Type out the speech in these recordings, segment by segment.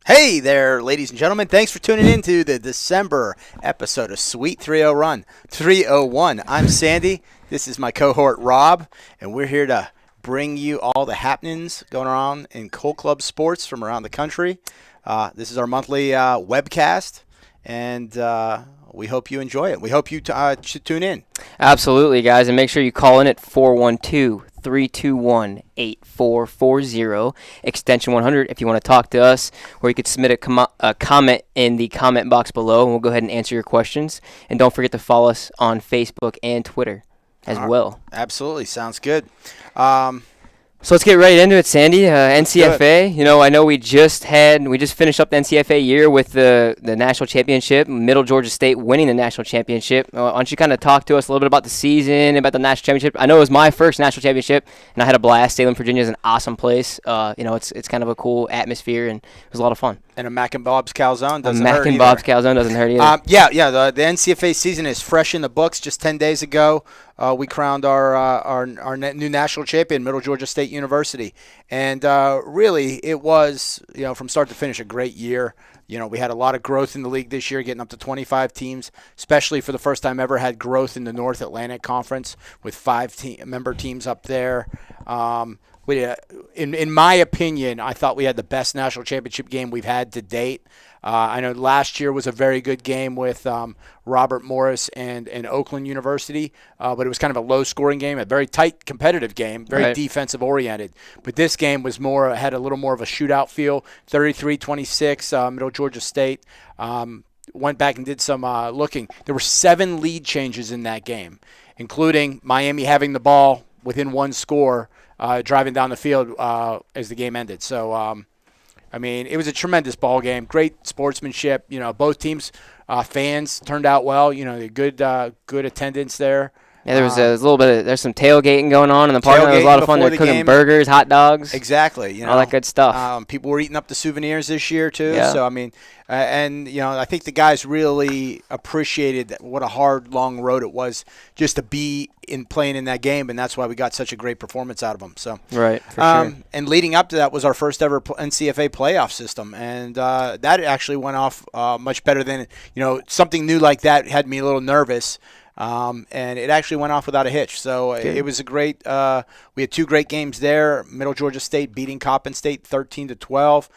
Hey there, ladies and gentlemen. Thanks for tuning in to the December episode of Sweet 301. I'm Sandy. This is my cohort, Rob, and we're here to bring you all the happenings going on in Coal Club sports from around the country. This is our monthly webcast, and we hope you enjoy it. We hope you should tune in. Absolutely, guys, and make sure you call in at 412-321-8440, extension 100 if you want to talk to us, or you could submit a comment in the comment box below, and we'll go ahead and answer your questions. And don't forget to follow us on Facebook and Twitter as well. Absolutely. Sounds good. So let's get right into it, Sandy. NCFA. You know, I know we just finished up the NCFA year with the national championship. Middle Georgia State winning the national championship. Why don't you kind of talk to us a little bit about the season, about the national championship? I know it was my first national championship, and I had a blast. Salem, Virginia is an awesome place. It's kind of a cool atmosphere, and it was a lot of fun. And a Mac and Bob's calzone doesn't hurt either. Mac and Bob's calzone doesn't hurt either. The NCFA season is fresh in the books. Just 10 days ago, we crowned our new national champion, Middle Georgia State University. And really, it was, from start to finish, a great year. We had a lot of growth in the league this year, getting up to 25 teams, especially for the first time ever had growth in the North Atlantic Conference with 5 member teams up there. In my opinion, I thought we had the best national championship game we've had to date. I know last year was a very good game with Robert Morris and Oakland University, but it was kind of a low-scoring game, a very tight, competitive game, very defensive-oriented. But this game was had a little more of a shootout feel, 33-26, Middle Georgia State. Went back and did some looking. There were 7 lead changes in that game, including Miami having the ball within one score, driving down the field as the game ended. So, it was a tremendous ball game. Great sportsmanship. Both teams, fans turned out well. Good attendance there. Yeah, there was there's some tailgating going on in the park. There was a lot of fun. They're cooking burgers, hot dogs. Exactly. All that good stuff. People were eating up the souvenirs this year too. Yeah. So I think the guys really appreciated what a hard, long road it was just to be playing in that game, and that's why we got such a great performance out of them. So right, for sure. And leading up to that was our first ever NCFA playoff system, and that actually went off much better than something new like that had me a little nervous. And it actually went off without a hitch. So it was a great we had 2 great games there. Middle Georgia State beating Coppin State 13-12,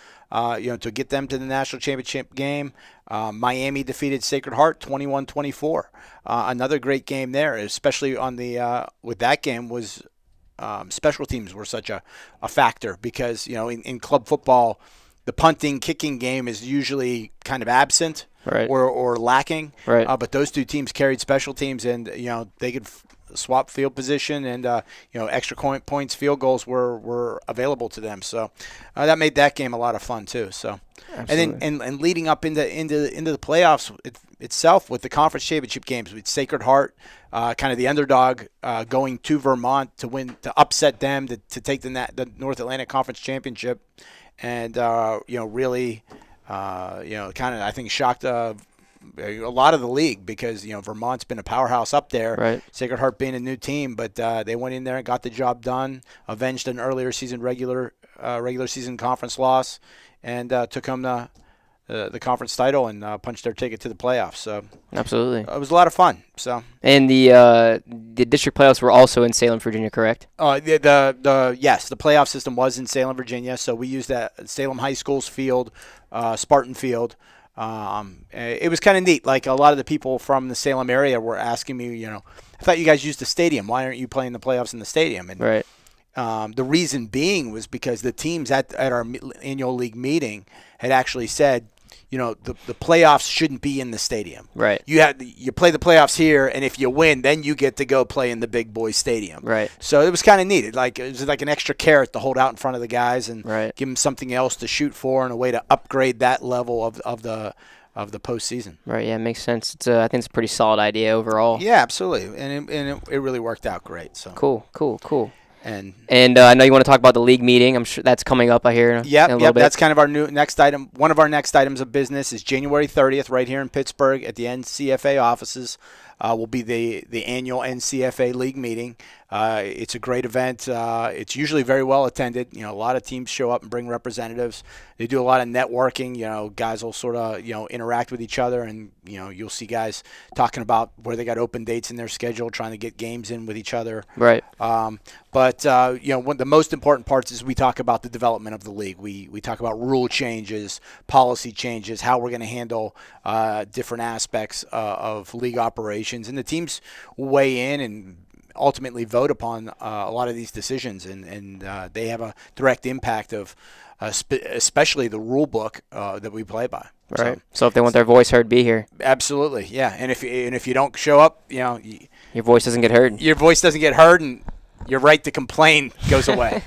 to get them to the national championship game. Miami defeated Sacred Heart 21-24. Another great game there, especially on the with that game was special teams were such a factor because, in club football, the punting, kicking game is usually kind of absent. Right. Or lacking. Right. But those 2 teams carried special teams, and they could swap field position, and extra points, field goals were available to them. So that made that game a lot of fun too. So, absolutely. And then and leading up into the playoffs itself with the conference championship games with Sacred Heart, kind of the underdog, going to Vermont to upset them to take the North Atlantic Conference championship, and really. Kind of, I think, shocked a lot of the league because, Vermont's been a powerhouse up there. Right. Sacred Heart being a new team, but they went in there and got the job done, avenged an earlier season regular season conference loss, and took home the conference title and punched their ticket to the playoffs. So absolutely, it was a lot of fun. So and the district playoffs were also in Salem, Virginia, correct? Yes, the playoff system was in Salem, Virginia. So we used that Salem High School's field, Spartan Field. It was kind of neat. Like a lot of the people from the Salem area were asking me, I thought you guys used the stadium. Why aren't you playing the playoffs in the stadium? And right. The reason being was because the teams at our annual league meeting had actually said, the playoffs shouldn't be in the stadium. Right. You play the playoffs here, and if you win, then you get to go play in the big boy stadium. Right. So it was kind of neat. It was like an extra carrot to hold out in front of the guys and give them something else to shoot for and a way to upgrade that level of the postseason. Right. Yeah, it makes sense. I think it's a pretty solid idea overall. Yeah, absolutely, and it really worked out great. So cool. And I know you want to talk about the league meeting. I'm sure that's coming up. I hear. Yep. That's kind of our new next item. One of our next items of business is January 30th, right here in Pittsburgh at the NCFA offices. will be the annual NCFA league meeting. It's a great event. It's usually very well attended. A lot of teams show up and bring representatives. They do a lot of networking. Guys will sort of interact with each other, and you'll see guys talking about where they got open dates in their schedule, trying to get games in with each other. Right. But one of the most important parts is we talk about the development of the league. We talk about rule changes, policy changes, how we're going to handle different aspects of league operations, and the teams weigh in and ultimately vote upon a lot of these decisions, and they have a direct impact of especially the rule book that we play by. Right. So if they want their voice heard, be here. Absolutely, yeah. And if you don't show up, your voice doesn't get heard. Your voice doesn't get heard, and your right to complain goes away.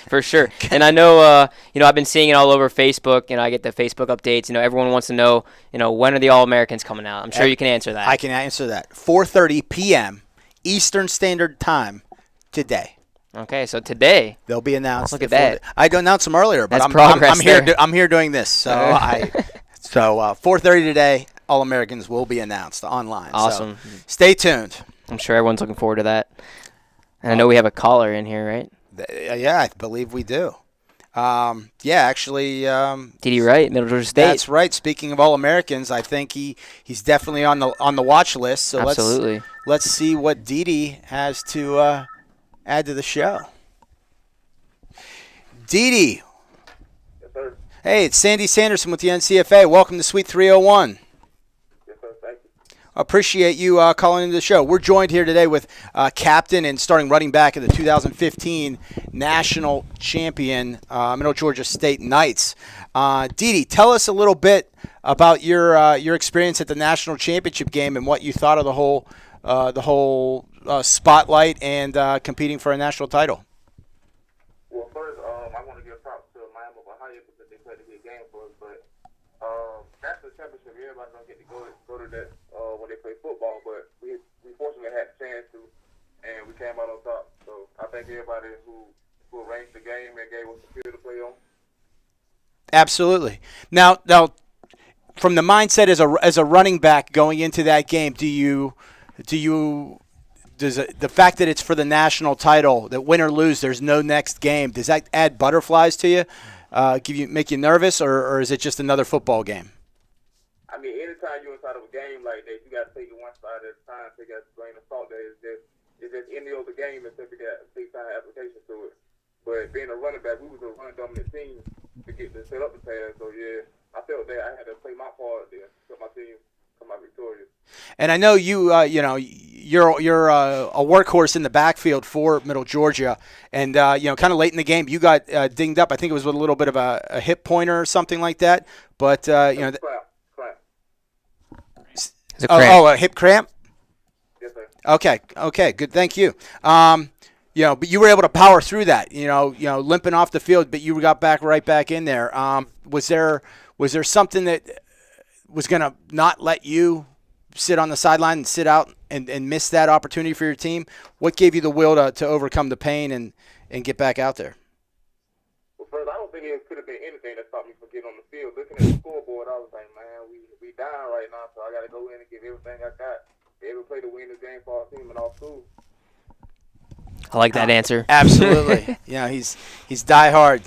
For sure. And I know, I've been seeing it all over Facebook. I get the Facebook updates. Everyone wants to know, when are the All-Americans coming out? I'm sure you can answer that. I can answer that. 4:30 p.m. Eastern Standard Time today. Okay, so today they'll be announced. Look at that. I announced them earlier, but I'm here doing this. So 4:30 today, All Americans will be announced online. Awesome. So stay tuned. I'm sure everyone's looking forward to that. And I know we have a caller in here, right? Yeah, I believe we do. Actually. Didi Wright, Middle Georgia State. That's right. Speaking of All Americans, I think he's definitely on the watch list. So absolutely. Let's see what Didi has to add to the show. Didi. Yes, sir. Hey, it's Sandy Sanderson with the NCFA. Welcome to Suite 301. Yes, sir. Thank you. Appreciate you calling into the show. We're joined here today with captain and starting running back of the 2015 national champion Middle Georgia State Knights. Didi, tell us a little bit about your experience at the national championship game and what you thought of the whole spotlight and competing for a national title. Well, first, I want to give props to Miami of Ohio because they played a good game for us. But national championship, everybody don't get to go to that when they play football. But we fortunately had the chance to, and we came out on top. So I thank everybody who arranged the game and gave us the field to play on. Absolutely. Now, from the mindset as a running back going into that game, does the fact that it's for the national title, that win or lose, there's no next game, does that add butterflies to you? Make you nervous, or is it just another football game? I mean, anytime you're inside of a game like that, you got to take it one side at a time. Take a grain of salt. It's just any other game except you got to take time application to it. But being a running back, we was a run-dominant team to get to set up the pass. So, yeah, I felt that I had to play my part there to help my team come out victorious. And I know you're a workhorse in the backfield for Middle Georgia, and kind of late in the game you got dinged up. I think it was with a little bit of a hip pointer or something like that. But cramp. A hip cramp. Yes, sir. Okay, good. Thank you. But you were able to power through that. Limping off the field, but you got right back in there. Was there something that was going to not let you sit on the sideline and sit out and miss that opportunity for your team? What gave you the will to overcome the pain and get back out there? Well, first, I don't think it could have been anything that stopped me from getting on the field. Looking at the scoreboard, I was like, man, we down right now, so I got to go in and give everything I got. Be able to play to win this game for our team and our school. I like that answer. Absolutely. He's diehard.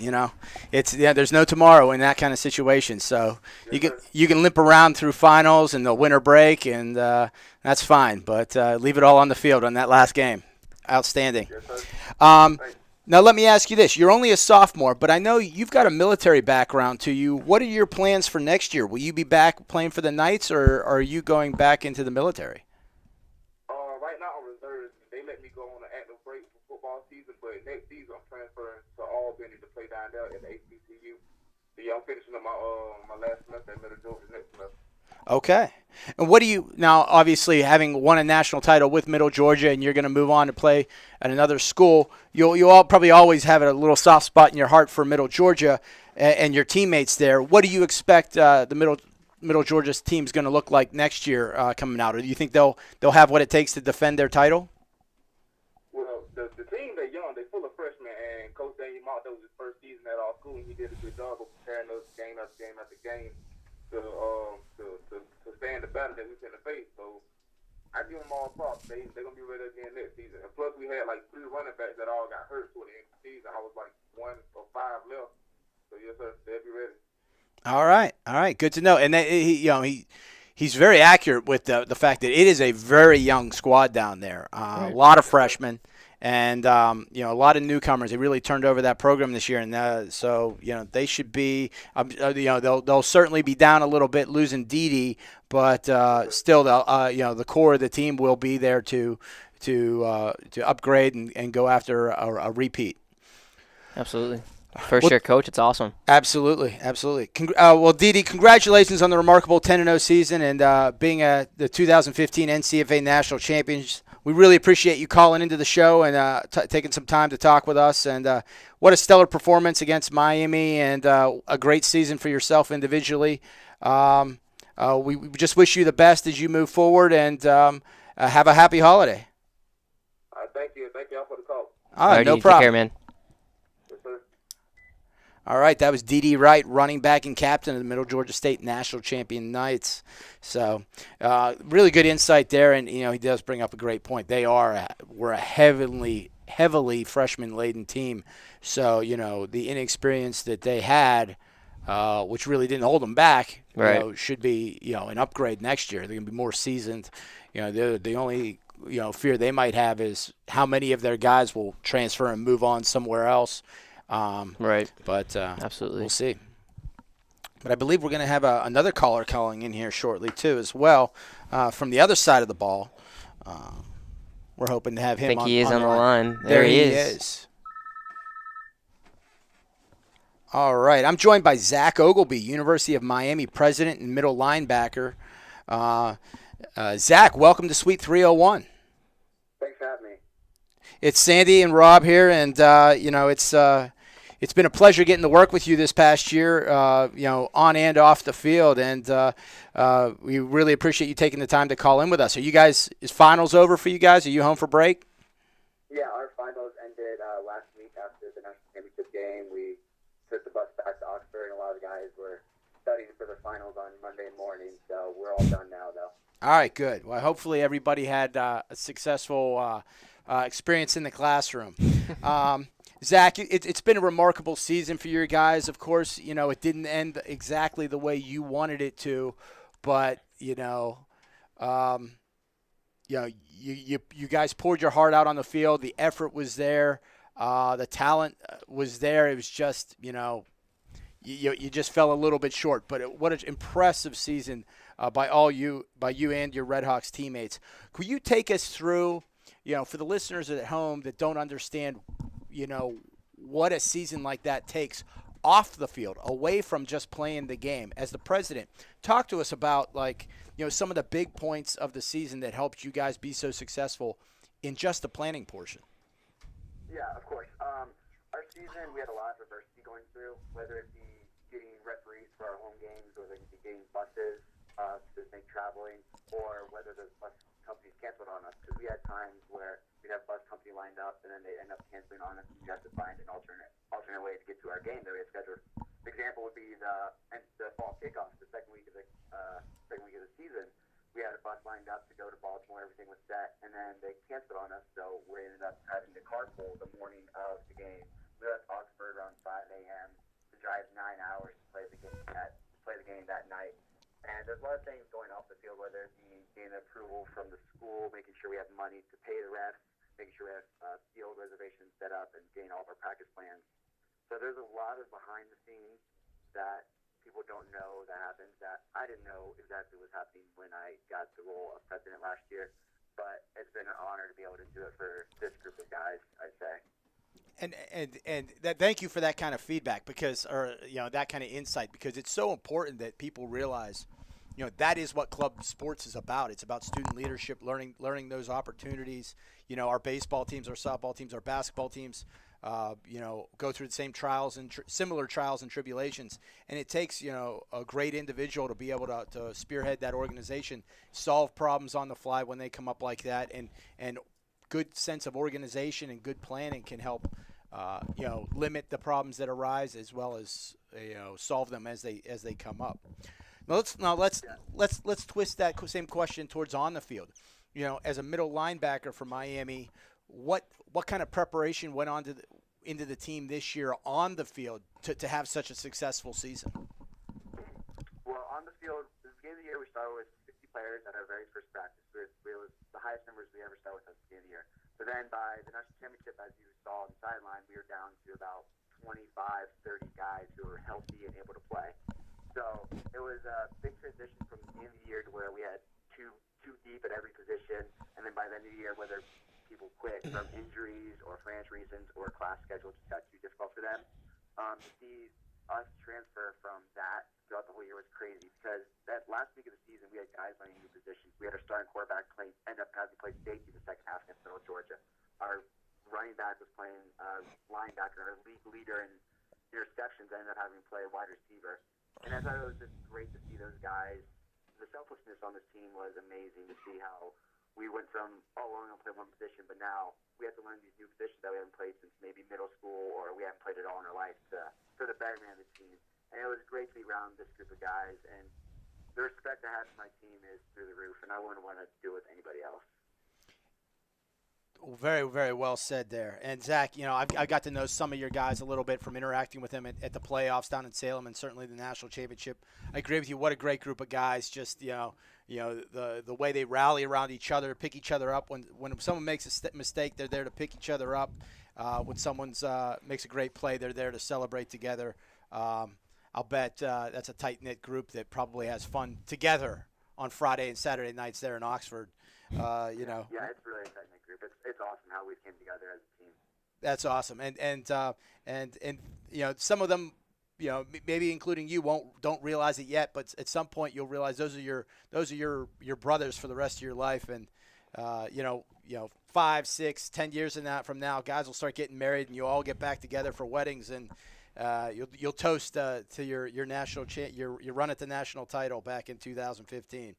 There's no tomorrow in that kind of situation. So you can limp around through finals and the winter break, and that's fine. But leave it all on the field on that last game. Outstanding. Yes, sir. Now let me ask you this: you're only a sophomore, but I know you've got a military background to you. What are your plans for next year? Will you be back playing for the Knights, or are you going back into the military? Right now I'm reserved. They let me go on an active break for football season, but next season I'm transferring to Albany to play down there at the HBCU. I'm finishing up my last semester at Middle Georgia next semester. Okay. And what do you now? Obviously, having won a national title with Middle Georgia, and you're going to move on to play at another school, you'll all probably always have a little soft spot in your heart for Middle Georgia and your teammates there. What do you expect the Middle Georgia's team's going to look like next year coming out? Or do you think they'll have what it takes to defend their title? Well, the team, they're young. They're full of freshmen, and Coach Daniel Mott, that was his first season at our school, and he did a good job of preparing us game after game after game to stand the battle that we finna face. So I give them all props. They're going to be ready again next season. And plus, we had like 3 running backs that all got hurt toward the end of the season. I was like 1 or 5 left. So, yes, sir, they'll be ready. All right, good to know. And he's very accurate with the fact that it is a very young squad down there. Right. A lot of freshmen and a lot of newcomers. They really turned over that program this year, and so they should be. They'll certainly be down a little bit losing Dede, but still, the core of the team will be there to upgrade and go after a repeat. Absolutely. First-year coach, it's awesome. Absolutely. Well, Dede, congratulations on the remarkable 10-0 season and being the 2015 NCFA National Champions. We really appreciate you calling into the show and taking some time to talk with us. And what a stellar performance against Miami and a great season for yourself individually. We just wish you the best as you move forward and have a happy holiday. Thank you. Thank you all for the call. All right, no Take problem. care, man. All right, that was Dede Wright, running back and captain of the Middle Georgia State National Champion Knights. So, really good insight there, and he does bring up a great point. We're a heavily freshman-laden team, so the inexperience that they had, which really didn't hold them back, right, should be an upgrade next year. They're going to be more seasoned. The only fear they might have is how many of their guys will transfer and move on somewhere else. Right. But absolutely, we'll see. But I believe we're going to have another caller calling in here shortly too, as well, from the other side of the ball. We're hoping to have him. I think he is on the line. There he is. All right. I'm joined by Zach Ogilby, University of Miami president and middle linebacker. Zach, welcome to Suite 301. Thanks for having me. It's Sandy and Rob here, and it's been a pleasure getting to work with you this past year, on and off the field, and we really appreciate you taking the time to call in with us. Is finals over for you guys? Are you home for break? Yeah, our finals ended last week after the national championship game. We took the bus back to Oxford, and a lot of the guys were studying for the finals on Monday morning, so we're all done now, though. All right, good. Well, hopefully everybody had a successful experience in the classroom. Zach, it's been a remarkable season for your guys. Of course, it didn't end exactly the way you wanted it to, but you guys poured your heart out on the field. The effort was there. The talent was there. It was just, you just fell a little bit short. But what an impressive season by you and your Redhawks teammates. Could you take us through, for the listeners at home that don't understand, what a season like that takes off the field, away from just playing the game. As the president, talk to us about some of the big points of the season that helped you guys be so successful in just the planning portion. Yeah, of course. Our season, we had a lot of adversity going through, whether it be getting referees for our home games, whether it be getting buses to make traveling, or whether the bus companies canceled on us, because we had times where we'd have bus company lined up and then they end up canceling on us, and we have to find an alternate way to get to our game that we had scheduled. The example would be the fall kickoff, the second week of the season. We had a bus lined up to go to Baltimore, everything was set, and then they canceled on us, so we ended up having to carpool the morning of the game. We left Oxford around 5 a.m. to drive 9 hours to play the game that night. And there's a lot of things going off the field, whether it be getting approval from the school, making sure we have money to pay the refs, making sure we have field reservations set up, and getting all of our practice plans. So there's a lot of behind the scenes that people don't know that happens, that I didn't know exactly was happening when I got the role of president last year. But it's been an honor to be able to do it for this group of guys, I'd say. And thank you for that kind of feedback, that kind of insight, because it's so important that people realize, that is what club sports is about. It's about student leadership, learning those opportunities. Our baseball teams, our softball teams, our basketball teams, go through the same trials and similar trials and tribulations. And it takes, a great individual to be able to spearhead that organization, solve problems on the fly when they come up like that, and good sense of organization and good planning can help, limit the problems that arise, as well as, solve them as they come up. Now let's twist that same question towards on the field. as a middle linebacker for Miami, what kind of preparation went on into the team this year on the field to have such a successful season? Well, on the field, at the beginning of the year, we started with 60 players at our very first practice. It was the highest numbers we ever started with at the beginning of the year. But then by the national championship, as you saw on the sideline, we were down to about 25, 30 guys who were healthy and able to play. So it was a big transition from the beginning of the year to where we had two deep at every position, and then by the end of the year, whether people quit from injuries or financial reasons or class schedule just got too difficult for them, to see us transfer from that throughout the whole year was crazy, because that last week of the season, we had guys playing new positions. We had our starting quarterback end up having to play safety the second half against Middle Georgia. Our running back was playing linebacker. Our league leader in interceptions ended up having to play wide receiver. And I thought it was just great to see those guys. The selflessness on this team was amazing to see how we went from, we're only going to play one position, but now we have to learn these new positions that we haven't played since maybe middle school, or we haven't played at all in our life for the betterment of the team. And it was great to be around this group of guys, and the respect I have for my team is through the roof, and I wouldn't want to do it with anybody else. Very, very well said there. And Zach, I got to know some of your guys a little bit from interacting with them at the playoffs down in Salem, and certainly the national championship. I agree with you. What a great group of guys! Just the way they rally around each other, pick each other up. When someone makes a mistake, they're there to pick each other up. When someone's makes a great play, they're there to celebrate together. I'll bet that's a tight-knit group that probably has fun together on Friday and Saturday nights there in Oxford. Yeah, it's really a tight-knit group. It's awesome how we came together as a team. That's awesome, and some of them, maybe including you, don't realize it yet, but at some point you'll realize those are your brothers for the rest of your life, and 5, 6, 10 years from now, guys will start getting married, and you all get back together for weddings, and you'll toast to your national your run at the national title back in 2015.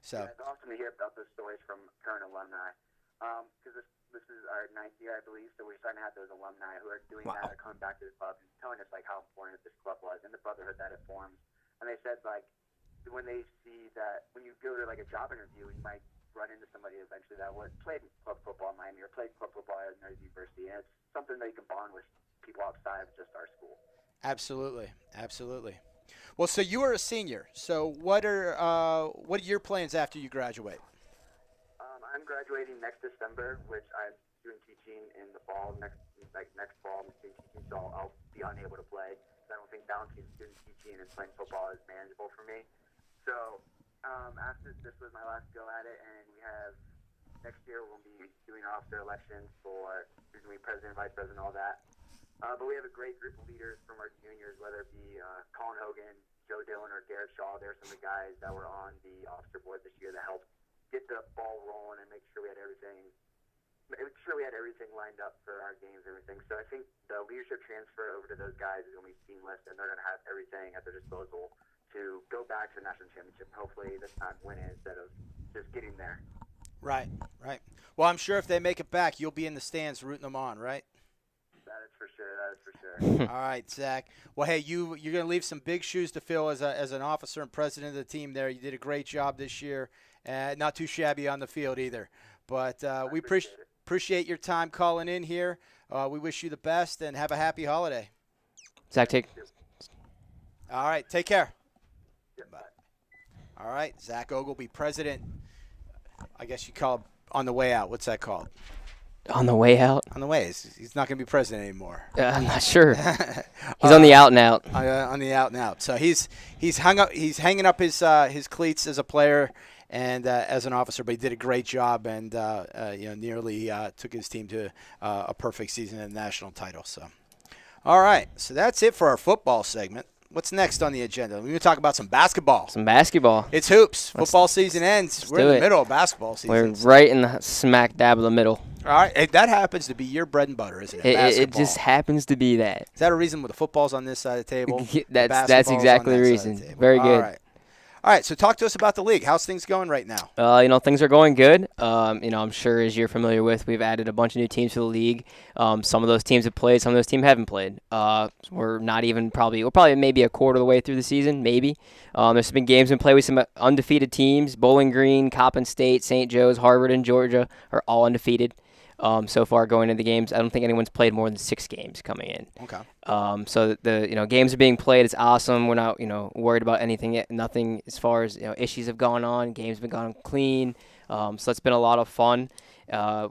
So yeah, it's awesome to hear about those stories from current alumni, because this is our 9th year, I believe, so we're starting to have those alumni who are doing that, are coming back to the club and telling us how important this club was and the brotherhood that it forms. And they said when they see that when you go to a job interview, you might run into somebody eventually that played club football in Miami or played club football at another university, and it's something that you can bond with people outside of just our school. Absolutely. Well, so you are a senior. So what are your plans after you graduate? I'm graduating next December, which I'm doing teaching in the fall. Next fall, I'm doing teaching, so I'll be unable to play. I don't think balancing student teaching and playing football is manageable for me. So after this was my last go at it, and we have next year we'll be doing officer elections for who's going to be president, vice president, all that. But we have a great group of leaders from our juniors, whether it be Colin Hogan, Joe Dillon, or Garrett Shaw. They're some of the guys that were on the officer board this year that helped get the ball rolling and make sure we had everything lined up for our games and everything. So I think the leadership transfer over to those guys is going to be seamless, and they're going to have everything at their disposal to go back to the national championship. Hopefully this time win it instead of just getting there. Right. Well, I'm sure if they make it back, you'll be in the stands rooting them on, right? That is for sure. All right, Zach. Well, hey, you're going to leave some big shoes to fill as an officer and president of the team there. You did a great job this year. Not too shabby on the field either. But we appreciate your time calling in here. We wish you the best and have a happy holiday. Zach, All right, take care. Yeah, bye. All right, Zach Ogilvie, president. I guess you call him on the way out. What's that called? On the way out? On the way. He's not going to be president anymore. I'm not sure. He's on the out and out. On the out and out. So he's hanging up his cleats as a player and as an officer, but he did a great job and nearly took his team to a perfect season and a national title. So, all right. So that's it for our football segment. What's next on the agenda? We're going to talk about some basketball. It's hoops. Football season ends. We're in the middle of basketball season. We're right in the smack dab of the middle. All right. Hey, that happens to be your bread and butter, isn't it? It just happens to be that. Is that a reason with the football's on this side of the table? That's exactly the reason. Very good. All right, so talk to us about the league. How's things going right now? Things are going good. I'm sure, as you're familiar with, we've added a bunch of new teams to the league. Some of those teams have played, some of those teams haven't played. We're probably maybe a quarter of the way through the season, maybe. There's been games in play with some undefeated teams. Bowling Green, Coppin State, St. Joe's, Harvard, and Georgia are all undefeated. So far going into the games. I don't think anyone's played more than 6 games coming in. Okay. So the games are being played. It's awesome. We're not worried about anything yet. Nothing as far as issues have gone on. Games have been gone clean. So it's been a lot of fun.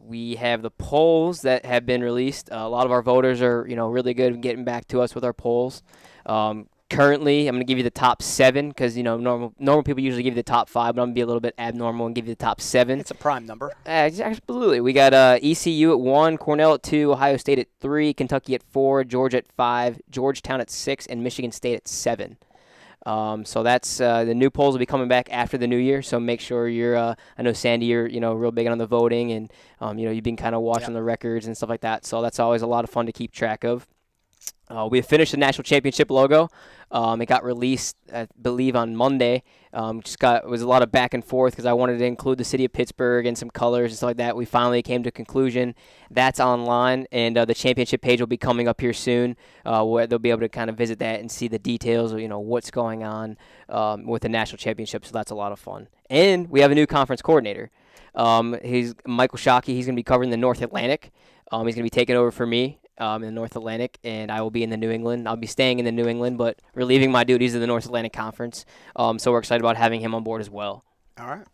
We have the polls that have been released. A lot of our voters are really good at getting back to us with our polls. Currently, I'm going to give you the top 7 because normal people usually give you the top 5, but I'm going to be a little bit abnormal and give you the top 7. It's a prime number. Absolutely. We got ECU at 1, Cornell at 2, Ohio State at 3, Kentucky at 4, Georgia at 5, Georgetown at 6, and Michigan State at 7. So that's the new polls will be coming back after the new year. So make sure you're. I know Sandy, you're real big on the voting, and you've been kind of watching the records and stuff like that. So that's always a lot of fun to keep track of. We have finished the national championship logo. It got released, I believe, on Monday. It was a lot of back and forth because I wanted to include the city of Pittsburgh and some colors and stuff like that. We finally came to a conclusion. That's online, and the championship page will be coming up here soon, where they'll be able to kind of visit that and see the details of what's going on with the national championship. So that's a lot of fun. And we have a new conference coordinator. He's Michael Shockey. He's going to be covering the North Atlantic. He's going to be taking over for me. In the North Atlantic, and I will be in the New England. I'll be staying in the New England, but relieving my duties of the North Atlantic Conference. So we're excited about having him on board as well. All right.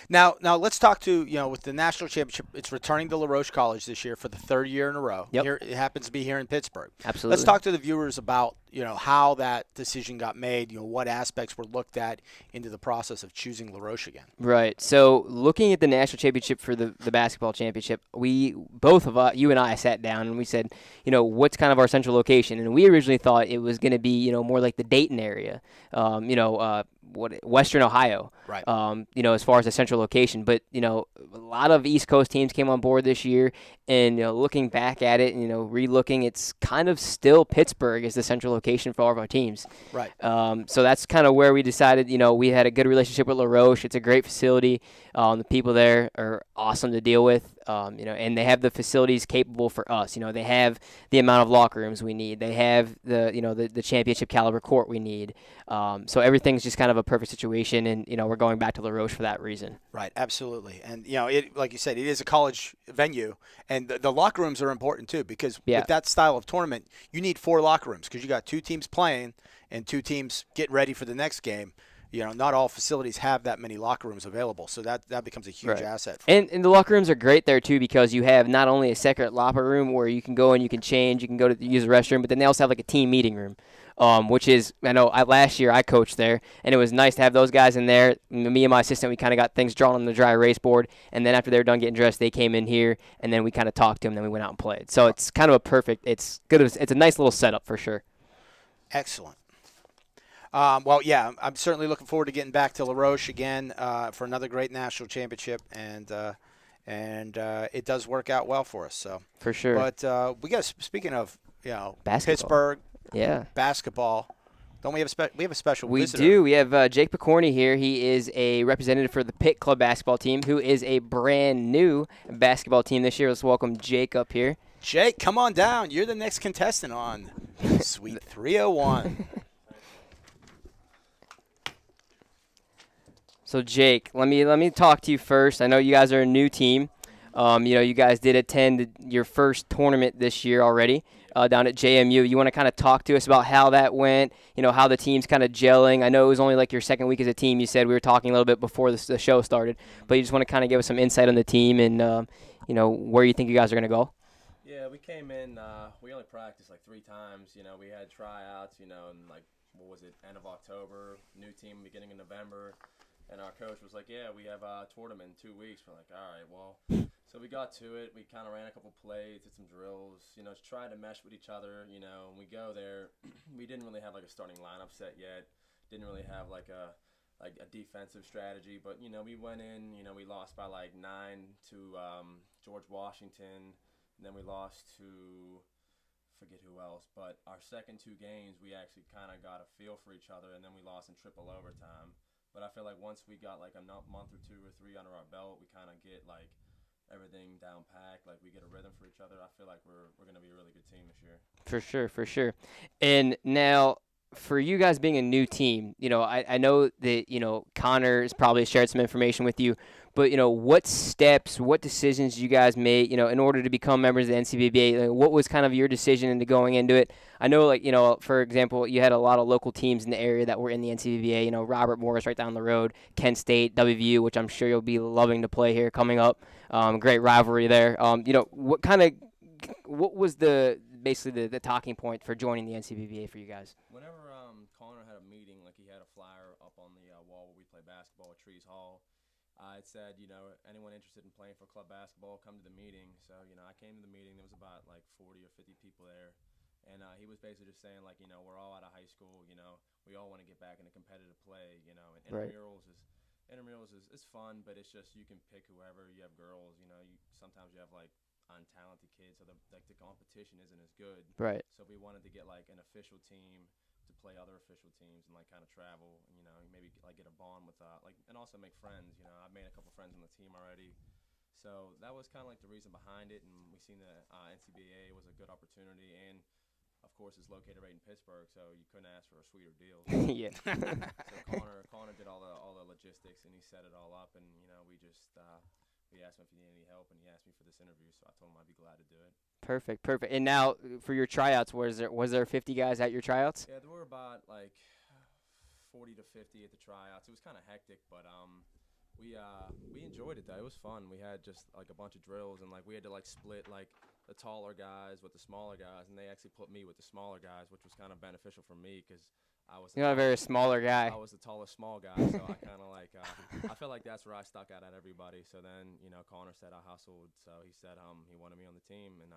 Now let's talk to, with the national championship, it's returning to LaRoche College this year for the 3rd year in a row. Yep. Here, it happens to be here in Pittsburgh. Absolutely. Let's talk to the viewers about, how that decision got made, what aspects were looked at into the process of choosing LaRoche again. Right. So looking at the national championship for the basketball championship, both of us, you and I, sat down and we said, what's kind of our central location? And we originally thought it was going to be, more like the Dayton area, Western Ohio, right? As far as the central location. But a lot of East Coast teams came on board this year, and looking back at it, re-looking, it's kind of still Pittsburgh is the central location for all of our teams. Right. So that's kind of where we decided. We had a good relationship with LaRoche. It's a great facility. The people there are awesome to deal with. And they have the facilities capable for us. They have the amount of locker rooms we need. They have the championship caliber court we need. So everything's just kind of a perfect situation, and we're going back to LaRoche for that reason. Right, absolutely. And it, like you said, it is a college venue, and the locker rooms are important too, because with that style of tournament, you need 4 locker rooms because you got 2 teams playing and 2 teams getting ready for the next game. Not all facilities have that many locker rooms available, so that becomes a huge asset. And the locker rooms are great there, too, because you have not only a separate locker room where you can go and you can change, you can go to use the restroom, but then they also have like a team meeting room, which is, last year I coached there, and it was nice to have those guys in there. Me and my assistant, we kind of got things drawn on the dry erase board, and then after they were done getting dressed, they came in here, and then we kind of talked to them, then we went out and played. So it's kind of it's good. It's a nice little setup for sure. Excellent. I'm certainly looking forward to getting back to LaRoche again for another great national championship, and it does work out well for us. So for sure. But we got speaking of basketball. Pittsburgh, basketball. Don't we have a special We visitor? do. We have Jake Picorni here. He is a representative for the Pitt Club basketball team, who is a brand new basketball team this year. Let's welcome Jake up here. Jake, come on down. You're the next contestant on Suite 301. So Jake, let me talk to you first. I know you guys are a new team. You guys did attend your first tournament this year already down at JMU. You want to kind of talk to us about how that went? How the team's kind of gelling. I know it was only like your second week as a team. You said we were talking a little bit before the show started, but you just want to kind of give us some insight on the team and where you think you guys are going to go. Yeah, we came in. We only practiced like 3 times. We had tryouts. And like end of October. New team beginning of November. And our coach was like, yeah, we have a tournament in 2 weeks. We're like, all right, well. So we got to it. We kind of ran a couple plays, did some drills, tried to mesh with each other, and we go there. We didn't really have like a starting lineup set yet. Didn't really have like a defensive strategy. But, we went in, we lost by like 9 to George Washington. And then we lost to forget who else, but our second 2 games, we actually kind of got a feel for each other, and then we lost in triple overtime. But I feel like once we got like a month or 2 or 3 under our belt, we kind of get like everything down packed. Like we get a rhythm for each other. I feel like we're gonna be a really good team this year. For sure, for sure. And now, for you guys being a new team, I know that, Connor has probably shared some information with you, but, what steps, what decisions you guys made, in order to become members of the NCBBA? Like, what was kind of your decision into going into it? I know, like, for example, you had a lot of local teams in the area that were in the NCBBA, Robert Morris right down the road, Kent State, WVU, which I'm sure you'll be loving to play here coming up. Great rivalry there. What was basically the talking point for joining the NCBBA for you guys? Whenever Connor had a meeting, like he had a flyer up on the wall where we play basketball at Trees Hall, it said, anyone interested in playing for club basketball, come to the meeting. So, I came to the meeting. There was about like 40 or 50 people there. And he was basically just saying, like, we're all out of high school, we all want to get back into competitive play, and Right. intramurals is fun, but it's just you can pick whoever. You have girls, sometimes you have like untalented kids, so the competition isn't as good. Right. So we wanted to get like an official team to play other official teams and like kind of travel, maybe like get a bond with and also make friends. I've made a couple friends on the team already. So that was kind of like the reason behind it, and we seen the NCBA was a good opportunity, and of course it's located right in Pittsburgh, so you couldn't ask for a sweeter deal. Yeah. So Connor did all the logistics, and he set it all up, and we asked him if he needed any help, and he asked me for this interview, so I told him I'd be glad to do it. Perfect. And now for your tryouts, was there 50 guys at your tryouts? Yeah, there were about like 40 to 50 at the tryouts. It was kind of hectic, but we enjoyed it though. It was fun. We had just like a bunch of drills, and like we had to like split like the taller guys with the smaller guys, and they actually put me with the smaller guys, which was kind of beneficial for me because I was You're not a very smaller guy. I was the tallest small guy, so I kind of like I feel like that's where I stuck out at everybody. So then Connor said I hustled, so he said he wanted me on the team, and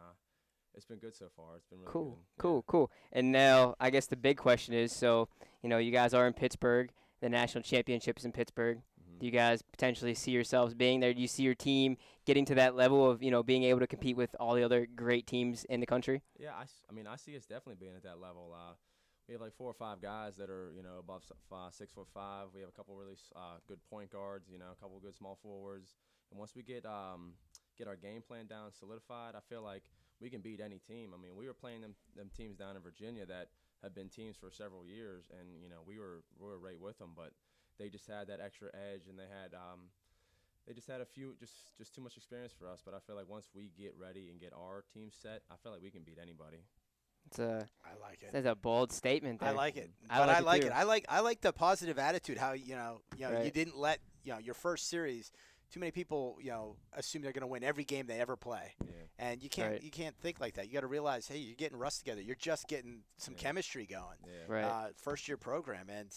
it's been good so far. It's been really good. Cool. And now I guess the big question is, so you guys are in Pittsburgh. The national championship is in Pittsburgh. Do you guys potentially see yourselves being there? Do you see your team getting to that level of, being able to compete with all the other great teams in the country? Yeah, I see us definitely being at that level. We have like 4 or 5 guys that are, above 6'5". We have a couple really good point guards, a couple good small forwards. And once we get our game plan down, solidified, I feel like we can beat any team. I mean, we were playing them teams down in Virginia that have been teams for several years, and we were right with them, but they just had that extra edge, and they had a few just too much experience for us. But I feel like once we get ready and get our team set, I feel like we can beat anybody. I like it. That's a bold statement there. I like it. I like it. I like the positive attitude. How Right. you didn't let your first series. Too many people assume they're going to win every game they ever play, and you can't Right. you can't think like that. You got to realize, hey, you're getting rust together. You're just getting some chemistry going. Yeah. Right. First year program, and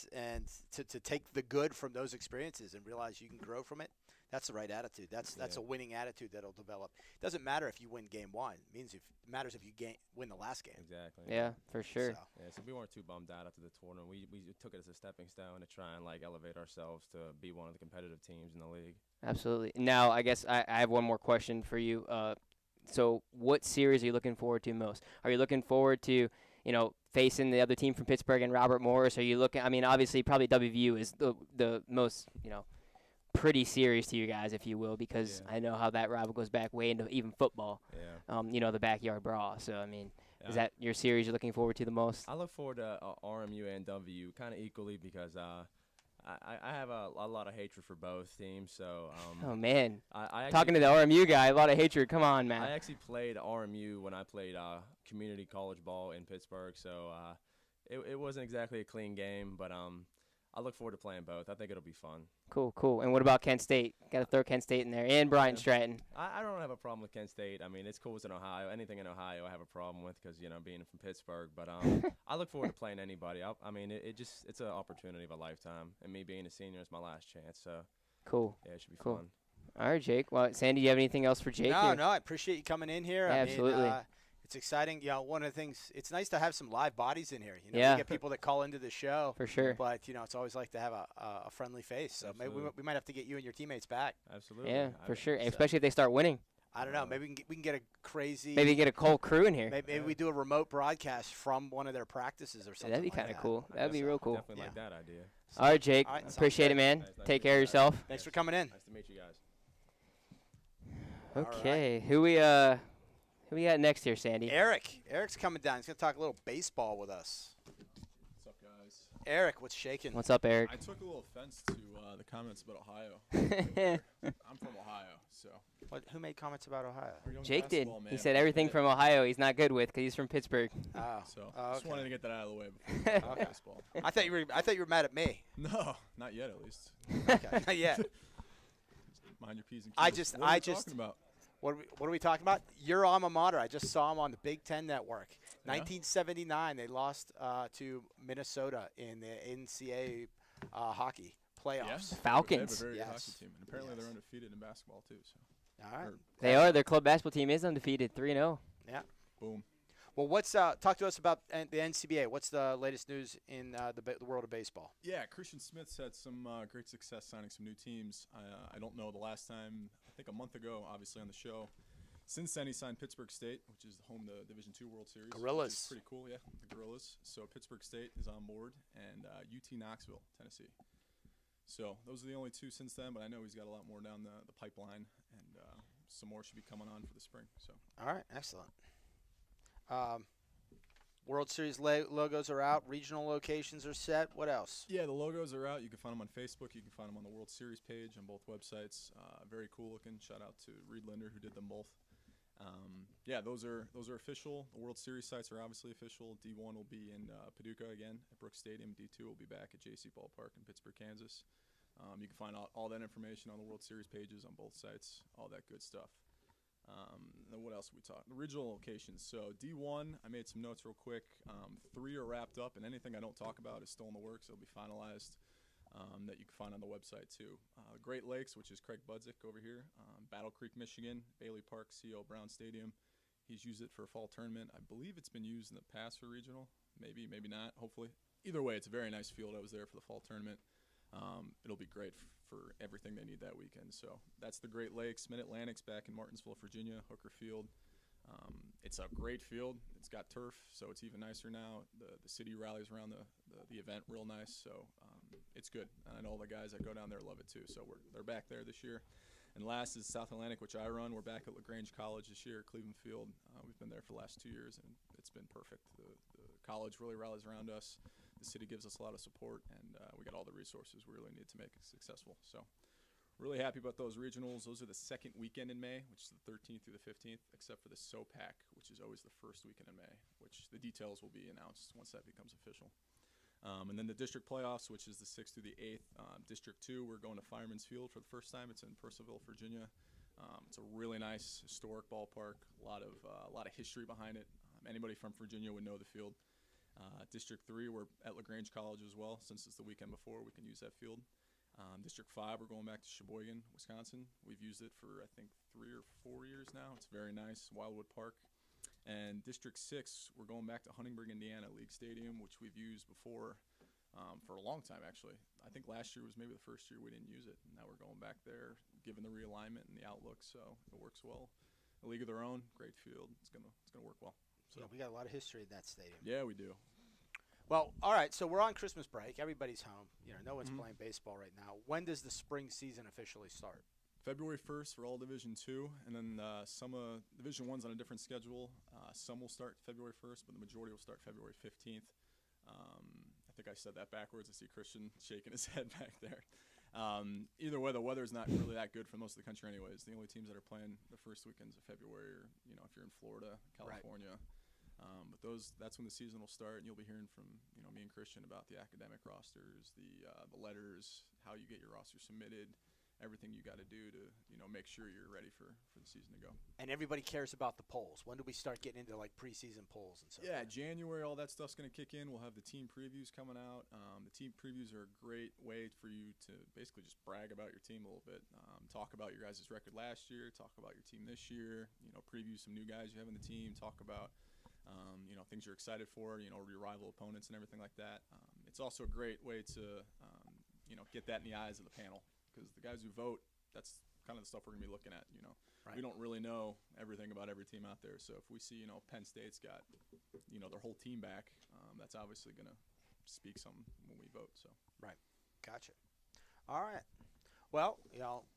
to take the good from those experiences and realize you can grow from it. That's the right attitude. That's a winning attitude that'll develop. It doesn't matter if you win game 1. It matters if you win the last game. Exactly. Yeah, for sure. So we weren't too bummed out after the tournament. We took it as a stepping stone to try and like elevate ourselves to be one of the competitive teams in the league. Absolutely. Now, I guess I have one more question for you. So what series are you looking forward to most? Are you looking forward to, facing the other team from Pittsburgh and Robert Morris? Are you looking – I mean, obviously probably WVU is the most, pretty series to you guys, if you will, because I know how that rival goes back way into even football. Yeah. The backyard brawl. So, I mean, is that your series you're looking forward to the most? I look forward to RMU and WVU kind of equally because I have a lot of hatred for both teams. So Oh, man. I Talking to the RMU guy, a lot of hatred. Come on, man. I actually played RMU when I played community college ball in Pittsburgh, so it wasn't exactly a clean game, but I look forward to playing both. I think it'll be fun. Cool. And what about Kent State? Got to throw Kent State in there, and Brian Stratton. I don't have a problem with Kent State. I mean, it's cool. It's in Ohio. Anything in Ohio I have a problem with because, being from Pittsburgh. But I look forward to playing anybody. I mean, it's an opportunity of a lifetime. And me being a senior is my last chance. So, Cool. yeah, it should be Cool. fun. All right, Jake. Well, Sandy, do you have anything else for Jake? No, I appreciate you coming in here. Yeah, absolutely. It's exciting. One of the things, it's nice to have some live bodies in here. Yeah. We get people that call into the show. For sure. But, it's always like to have a friendly face. So maybe we might have to get you and your teammates back. Absolutely. Yeah, for sure. Especially if they start winning. I don't know. Maybe we can get a crazy. Maybe get a whole crew in here. Maybe we do a remote broadcast from one of their practices or something. That'd be like kind of that. cool. That'd be real cool. Definitely like that idea. All right, Jake. All right, sounds Appreciate good. it, man. Nice Take to care of meet you yourself. guys. Thanks for coming in. Nice to meet you guys. Okay. Who we got next here, Sandy? Eric. Eric's coming down. He's going to talk a little baseball with us. What's up, guys? Eric, what's shaking? What's up, Eric? I took a little offense to the comments about Ohio. I'm from Ohio, so. Who made comments about Ohio? We're young Jake did. basketball, man. He said everything from Ohio he's not good with because he's from Pittsburgh. Oh. So Oh, just okay. wanted to get that out of the way before we talk about baseball. I thought you were mad at me. No, not yet, at least. Okay. Not yet. Mind your P's and Q's. I just- What are we talking about? What are we talking about? Your alma mater. I just saw them on the Big Ten Network. 1979, they lost to Minnesota in the NCAA hockey playoffs. Yeah. Falcons. They have a very good Yes. hockey team. And apparently Yes. they're undefeated in basketball, too. So, All right. They are. Their club basketball team is undefeated, 3-0. Yeah. boom. Well, talk to us about the NCBA. What's the latest news in the world of baseball? Yeah, Christian Smith's had some great success signing some new teams. I don't know the last time, I think a month ago, obviously on the show. Since then, he signed Pittsburgh State, which is home to the Division II World Series. Gorillas. Which is pretty cool, yeah, the Gorillas. So Pittsburgh State is on board, and UT Knoxville, Tennessee. So those are the only two since then, but I know he's got a lot more down the pipeline, and some more should be coming on for the spring. So. All right. Excellent. World Series logos are out. Regional locations are set. What else? Yeah, the logos are out. You can find them on Facebook. You can find them on the World Series page on both websites. Very cool looking. Shout out to Reed Linder who did them both. Yeah, those are official. The World Series sites are obviously official. D1 will be in Paducah again at Brooks Stadium. D2 will be back at JC Ballpark in Pittsburgh, Kansas. You can find all that information on the World Series pages on both sites. All that good stuff. Then what else we talk? The regional locations. So D1, I made some notes real quick. 3 are wrapped up, and anything I don't talk about is still in the works. It'll be finalized. That you can find on the website too. Great Lakes, which is Craig Budzik over here. Battle Creek, Michigan. Bailey Park, C.O. Brown Stadium. He's used it for a fall tournament. I believe it's been used in the past for regional. Maybe not. Hopefully. Either way, it's a very nice field. I was there for the fall tournament. It'll be great for everything they need that weekend. So that's the Great Lakes. Mid-Atlantic's back in Martinsville, Virginia, Hooker Field. It's a great field. It's got turf, so it's even nicer now. The city rallies around the event real nice, so it's good. And I know all the guys that go down there love it too. So they're back there this year. And last is South Atlantic, which I run. We're back at LaGrange College this year, Cleveland Field. We've been there for the last 2 years, and it's been perfect. The college really rallies around us. The city gives us a lot of support, and we got all the resources we really need to make it successful. So really happy about those regionals. Those are the second weekend in May, which is the 13th through the 15th, except for the SOPAC, which is always the first weekend in May, which the details will be announced once that becomes official. And then the district playoffs, which is the 6th through the 8th. District 2, we're going to Fireman's Field for the first time. It's in Purcellville, Virginia. It's a really nice, historic ballpark. A lot of history behind it. Anybody from Virginia would know the field. District 3, we're at LaGrange College as well. Since it's the weekend before, we can use that field. District 5, we're going back to Sheboygan, Wisconsin. We've used it for, I think, 3 or 4 years now. It's very nice, Wildwood Park. And District 6, we're going back to Huntingburg, Indiana, League Stadium, which we've used before for a long time, actually. I think last year was maybe the first year we didn't use it. And now we're going back there, given the realignment and the outlook, so it works well. A league of their own, great field. It's gonna work well. So Yeah, we got a lot of history in that stadium. yeah, we do. Well, all right. So we're on Christmas break. Everybody's home. No one's playing baseball right now. When does the spring season officially start? February 1st for all Division 2, and then some Division 1's on a different schedule. Some will start February 1st, but the majority will start February 15th. I think I said that backwards. I see Christian shaking his head back there. Either way, the weather's not really that good for most of the country anyways. The only teams that are playing the first weekends of February are, if you're in Florida, California. But that's when the season will start, and you'll be hearing from me and Christian about the academic rosters, the letters, how you get your roster submitted, everything you got to do to make sure you're ready for the season to go. And everybody cares about the polls. When do we start getting into like preseason polls and so Yeah, forth? January, all that stuff's going to kick in. We'll have the team previews coming out. The team previews are a great way for you to basically just brag about your team a little bit. Talk about your guys' record last year, talk about your team this year, preview some new guys you have in the team, talk about things you're excited for, your rival opponents and everything like that. It's also a great way to, get that in the eyes of the panel, because the guys who vote, that's kind of the stuff we're going to be looking at, Right. we don't really know everything about every team out there. So if we see, Penn State's got, their whole team back, that's obviously going to speak something when we vote. So. Right. Gotcha. All right. Well,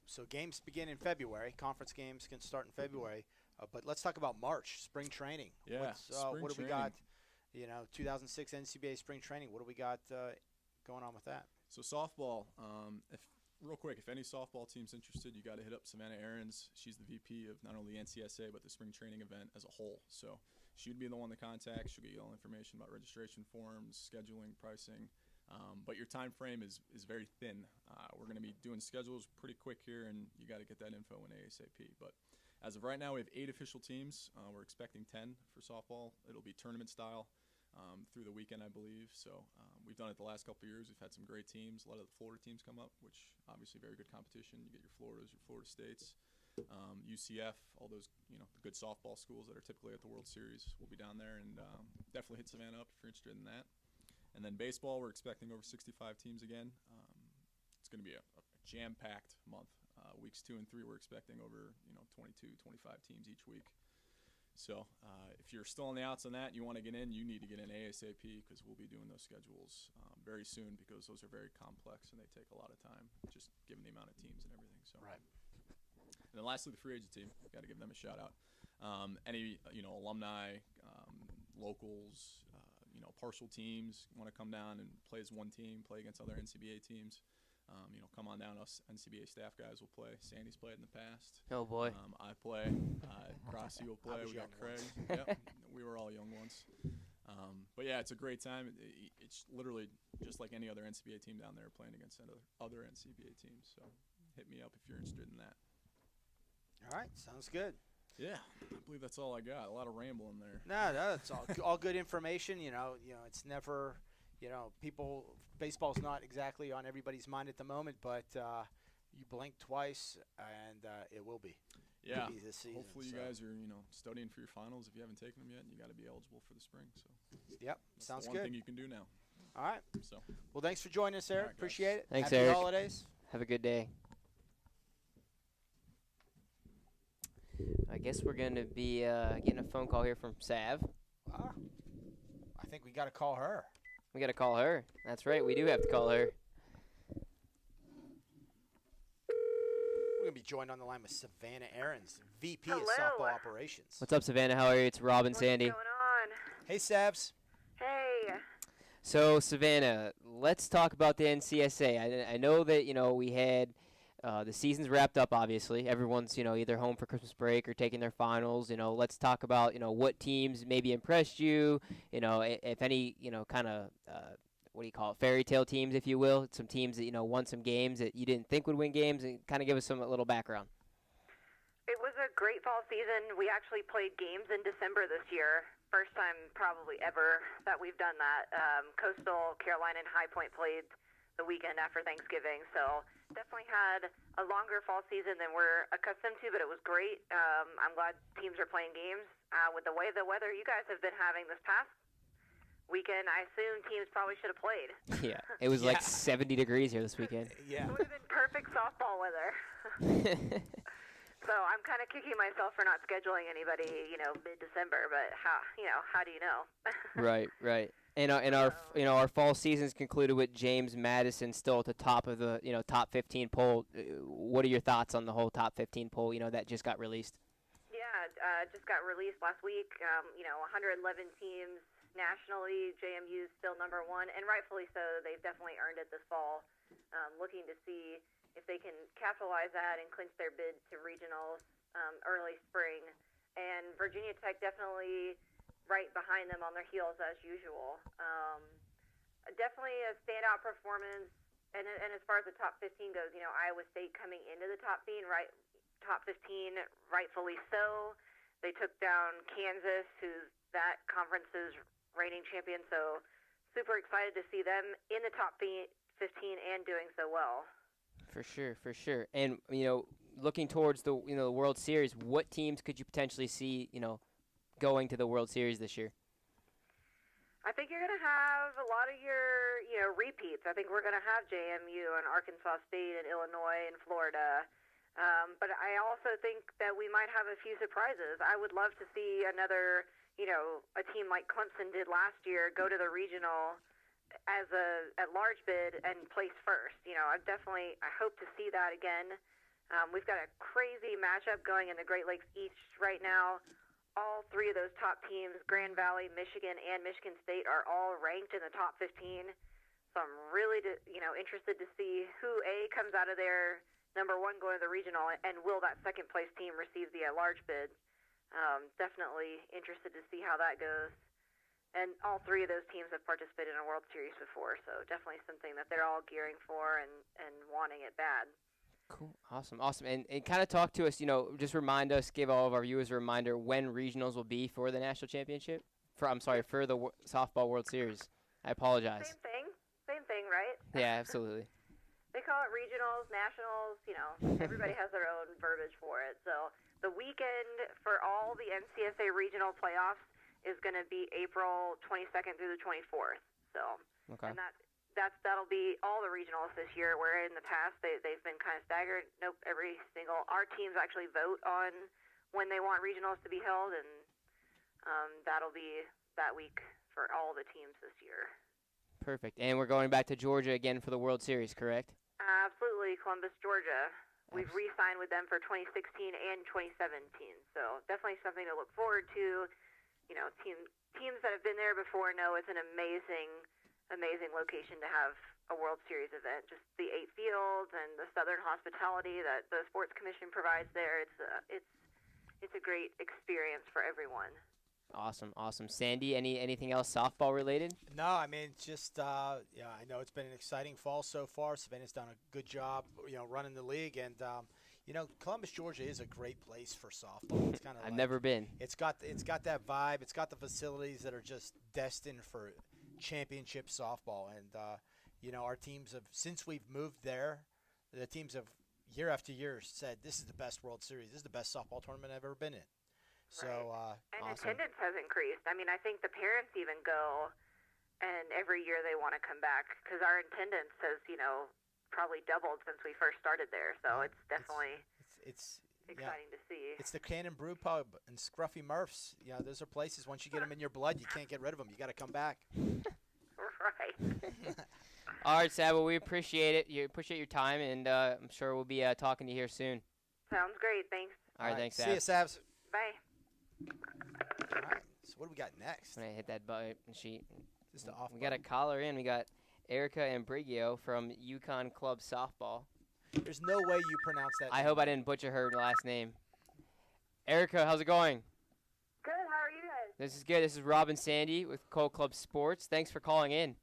so games begin in February. Conference games can start in February. But let's talk about March, spring training. Yeah, spring what do we training. got? 2006 NCBA spring training. What do we got going on with that? So softball, real quick, if any softball team's interested, you got to hit up Savannah Aarons. She's the VP of not only NCSA but the spring training event as a whole. So she'd be the one to contact. She'll get you all information about registration forms, scheduling, pricing. But your time frame is very thin. We're going to be doing schedules pretty quick here, and you got to get that info in ASAP. But as of right now, we have 8 official teams. We're expecting 10 for softball. It'll be tournament style through the weekend, I believe. So we've done it the last couple of years. We've had some great teams. A lot of the Florida teams come up, which obviously very good competition. You get your Floridas, your Florida States, UCF, all those the good softball schools that are typically at the World Series will be down there, and definitely hit Savannah up if you're interested in that. And then baseball, we're expecting over 65 teams again. It's going to be a jam-packed month. Weeks 2 and 3, we're expecting over 22, 25 teams each week. So if you're still on the outs on that and you want to get in, you need to get in ASAP because we'll be doing those schedules very soon because those are very complex and they take a lot of time, just given the amount of teams and everything. So. Right. And then lastly, the free agent team. Got to give them a shout out. Any alumni, locals, partial teams want to come down and play as one team, play against other NCBA teams. Come on down. Us NCBA staff guys will play. Sandy's played in the past. Oh boy. I play. Crossy will play. We got Craig. Yep. We were all young ones. But yeah, it's a great time. It's literally just like any other NCBA team down there playing against other NCBA teams. So hit me up if you're interested in that. All right. Sounds good. Yeah, I believe that's all I got. A lot of rambling there. No, that's all good information. It's never, baseball's not exactly on everybody's mind at the moment, but you blink twice and it will be. Yeah. It'll be this season, hopefully you guys are, studying for your finals if you haven't taken them yet, and you got to be eligible for the spring. So. Yep, that's sounds the good. one thing you can do now. All right. So. Well, thanks for joining us, Eric. All right, appreciate it. Thanks, Happy Eric. holidays. Have a good day. I guess we're going to be getting a phone call here from Sav. I think we got to call her. We got to call her. That's right. We do have to call her. We're going to be joined on the line with Savannah Aarons, VP of Softball Operations. What's up, Savannah? How are you? It's Rob and Sandy. What's going on? Hey, Savs. Hey. So, Savannah, let's talk about the NCSA. I know that, we had the season's wrapped up, obviously. Everyone's, either home for Christmas break or taking their finals. Let's talk about, what teams maybe impressed you, if any, kind of, what do you call it, fairy tale teams, if you will. Some teams that, won some games that you didn't think would win games, and kind of give us a little background. It was a great fall season. We actually played games in December this year. First time probably ever that we've done that. Coastal, Carolina, and High Point played the weekend after Thanksgiving. So definitely had a longer fall season than we're accustomed to, but it was great. I'm glad teams are playing games. With the way the weather you guys have been having this past weekend, I assume teams probably should have played. Yeah, it was like 70 degrees here this weekend. Yeah. It would have been perfect softball weather. So I'm kind of kicking myself for not scheduling anybody, mid-December. But how do you know? Right. And our fall season's concluded with James Madison still at the top of the top 15 poll. What are your thoughts on the whole top 15 poll? That just got released. Yeah, just got released last week. 111 teams nationally. JMU is still number one, and rightfully so. They've definitely earned it this fall. Looking to see if they can capitalize that and clinch their bid to regionals early spring. And Virginia Tech definitely right behind them on their heels as usual. Definitely a standout performance. And as far as the top 15 goes, Iowa State coming into the top 15, rightfully so. They took down Kansas, who's that conference's reigning champion. So super excited to see them in the top 15 and doing so well. For sure. And, looking towards the World Series, what teams could you potentially see, going to the World Series this year? I think you're going to have a lot of your repeats. I think we're going to have JMU and Arkansas State and Illinois and Florida. But I also think that we might have a few surprises. I would love to see another, a team like Clemson did last year go to the regional as a at large bid and place first. I hope to see that again. We've got a crazy matchup going in the Great Lakes East right now. All three of those top teams, Grand Valley, Michigan, and Michigan State, are all ranked in the top 15. So I'm really, interested to see who comes out of there number one going to the regional, and will that second place team receive the at-large bid? Definitely interested to see how that goes. And all three of those teams have participated in a World Series before, so definitely something that they're all gearing for and wanting it bad. Cool. Awesome. And kind of talk to us, just remind us, give all of our viewers a reminder when regionals will be for the national championship. For the softball World Series. I apologize. Same thing, right? Yeah, absolutely. They call it regionals, nationals, everybody has their own verbiage for it. So the weekend for all the NCSA regional playoffs is going to be April 22nd through the 24th. So, okay. And that'll be all the regionals this year, where in the past they've been kind of staggered. Nope, our teams actually vote on when they want regionals to be held, and that'll be that week for all the teams this year. Perfect. And we're going back to Georgia again for the World Series, correct? Absolutely, Columbus, Georgia. We've re-signed with them for 2016 and 2017, so definitely something to look forward to. Teams that have been there before know it's an amazing location to have a World Series event. Just the 8 fields and the Southern hospitality that the Sports Commission provides there. It's a great experience for everyone. Awesome. Sandy, anything else softball related? No, I mean, just I know it's been an exciting fall so far. Savannah's done a good job, running the league, and Columbus, Georgia is a great place for softball. It's kind of I've never been. It's got that vibe. It's got the facilities that are just destined for championship softball, and our teams have, since we've moved there, the teams have year after year said this is the best World Series. This is the best softball tournament I've ever been in. So, and awesome. Attendance has increased. I mean, I think the parents even go, and every year they want to come back because our attendance has, probably doubled since we first started there. So it's definitely it's exciting to see. It's the Cannon Brew Pub and Scruffy Murphs. Those are places, once you get them in your blood, you can't get rid of them. You got to come back. Right. All right, Sab, well, we appreciate it. You appreciate your time, and I'm sure we'll be talking to you here soon. Sounds great. Thanks. All right, thanks, Sab. See you, Sabs. Bye. All right, so what do we got next? I'm going to hit that button sheet. Just the off We got a caller in. We got Erica Ambrigio from Yukon Club Softball. There's no way you pronounce that. I hope I didn't butcher her last name. Erica, how's it going? Good, how are you guys? This is good. This is Rob and Sandy with Cold Club Sports. Thanks for calling in.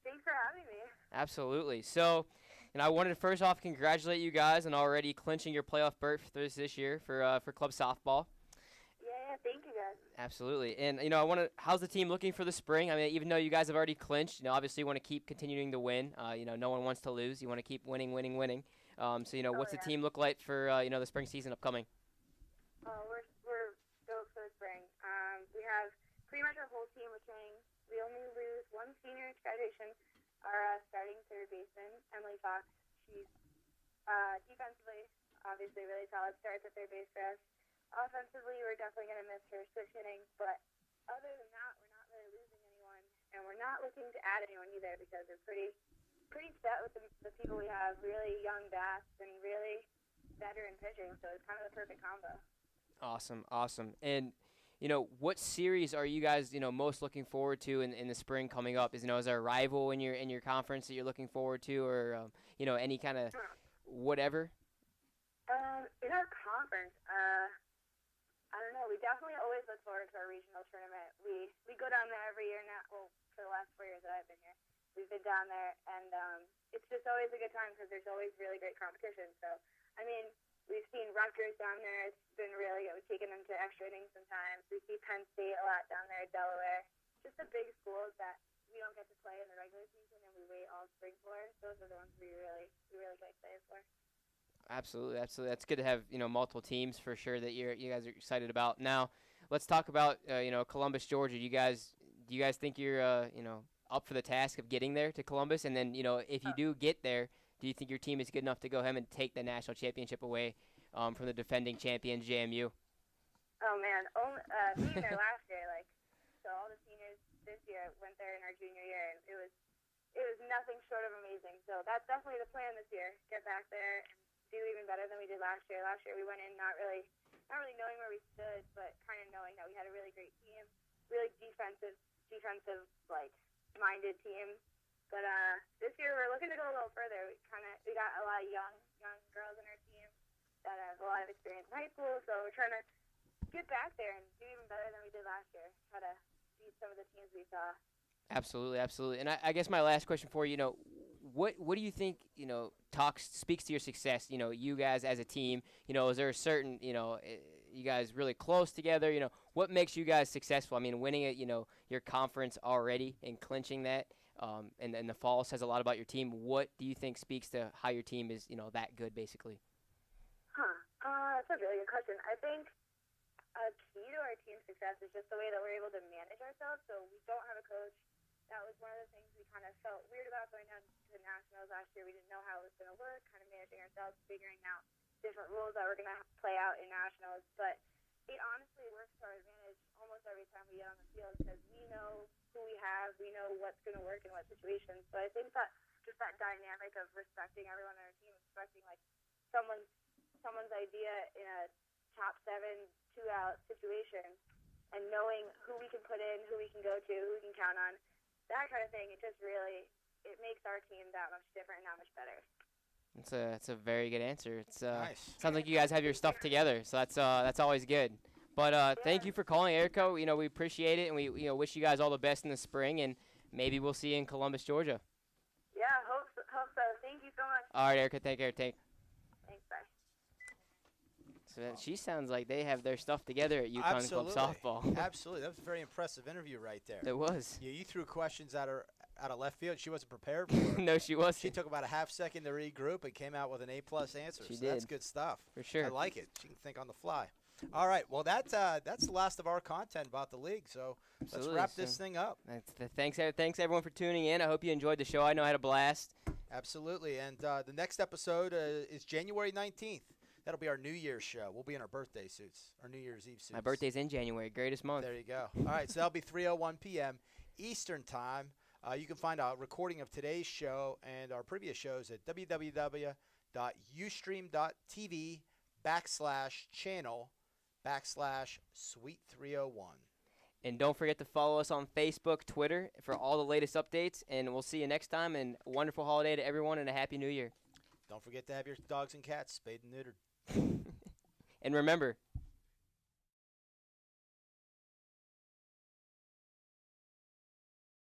Thanks for having me. Absolutely. So, I wanted to first off congratulate you guys on already clinching your playoff berth this year for club softball. Yeah, thank you guys. Absolutely. And, how's the team looking for the spring? I mean, even though you guys have already clinched, obviously you want to keep continuing to win. No one wants to lose. You want to keep winning. What's the team look like for, the spring season upcoming? We're stoked for the spring. We have pretty much our whole team returning. We only lose one senior in graduation, our starting third baseman, Emily Fox. She's defensively, obviously, really solid. Starts at third base for us. Offensively, we're definitely going to miss her switch hitting, but other than that, we're not really losing anyone, and we're not looking to add anyone either because we're pretty set with the people we have. Really young bats and really veteran pitching, so it's kind of the perfect combo. Awesome. And what series are you guys most looking forward to in the spring coming up? Is there a rival in your conference that you're looking forward to, or any kind of whatever? In our conference, I don't know. We definitely always look forward to our regional tournament. We go down there every year now. Well, for the last 4 years that I've been here, we've been down there, and it's just always a good time because there's always really great competition. So, I mean, we've seen Rutgers down there. It's been really good. We've taken them to extra innings sometimes. We see Penn State a lot down there, Delaware. Just the big schools that we don't get to play in the regular season and we wait all spring for. Those are the ones we really get excited for. Absolutely. That's good to have multiple teams for sure that you guys are excited about. Now, let's talk about Columbus, Georgia. Do you guys think you're up for the task of getting there to Columbus? And then if you do get there, do do you think your team is good enough to go ahead and take the national championship away from the defending champion JMU? Oh man, being there last year, so all the seniors this year went there in our junior year, and it was nothing short of amazing. So that's definitely the plan this year: get back there and do even better than we did last year. Last year we went in not really knowing where we stood, but kind of knowing that we had a really great team, really defensive minded team. But this year we're looking to go a little further. We got a lot of young girls in our team that have a lot of experience in high school, so we're trying to get back there and do even better than we did last year. Try to beat some of the teams we saw. Absolutely, absolutely. And I guess my last question for you, what do you think, speaks to your success, you guys as a team? Is there a certain, you guys really close together? What makes you guys successful? I mean, winning it, your conference already and clinching that in the fall says a lot about your team. What do you think speaks to how your team is, that good, basically? That's a really good question. I think a key to our team's success is just the way that we're able to manage ourselves. So we don't have a coach. That was one of the things we kind of felt weird about going down to nationals last year. We didn't know how it was going to work, kind of managing ourselves, figuring out different rules that were going to play out in nationals. But it honestly works to our advantage almost every time we get on the field because we know who we have, we know what's going to work in what situations. So I think that just that dynamic of respecting everyone on our team, respecting someone's idea in a top 7 2-out situation, and knowing who we can put in, who we can go to, who we can count on, that kind of thing, it makes our team that much different and that much better. That's a very good answer. It's nice. Sounds like you guys have your stuff together, so that's always good. But thank you for calling, Erica. We appreciate it, and we wish you guys all the best in the spring, and maybe we'll see you in Columbus, Georgia. Yeah, hope so. Thank you so much. All right, Erica, take care. Thanks, bye. So she sounds like they have their stuff together at UConn Club softball. Absolutely. That was a very impressive interview right there. It was. Yeah, you threw questions out of left field. She wasn't prepared for it. No, she wasn't. She took about a half second to regroup and came out with an A+ answer. She so did. That's good stuff. For sure. I like it. She can think on the fly. All right. Well, that's the last of our content about the league. So Absolutely. Let's wrap this thing up. Thanks everyone for tuning in. I hope you enjoyed the show. I know I had a blast. Absolutely. And the next episode is January 19th. That'll be our New Year's show. We'll be in our birthday suits, our New Year's Eve suits. My birthday's in January. Greatest month. There you go. All right, so that'll be 3:01 p.m. Eastern Time. You can find a recording of today's show and our previous shows at www.ustream.tv/channel/Sweet301. And don't forget to follow us on Facebook, Twitter for all the latest updates. And we'll see you next time. And a wonderful holiday to everyone and a Happy New Year. Don't forget to have your dogs and cats spayed and neutered. And remember,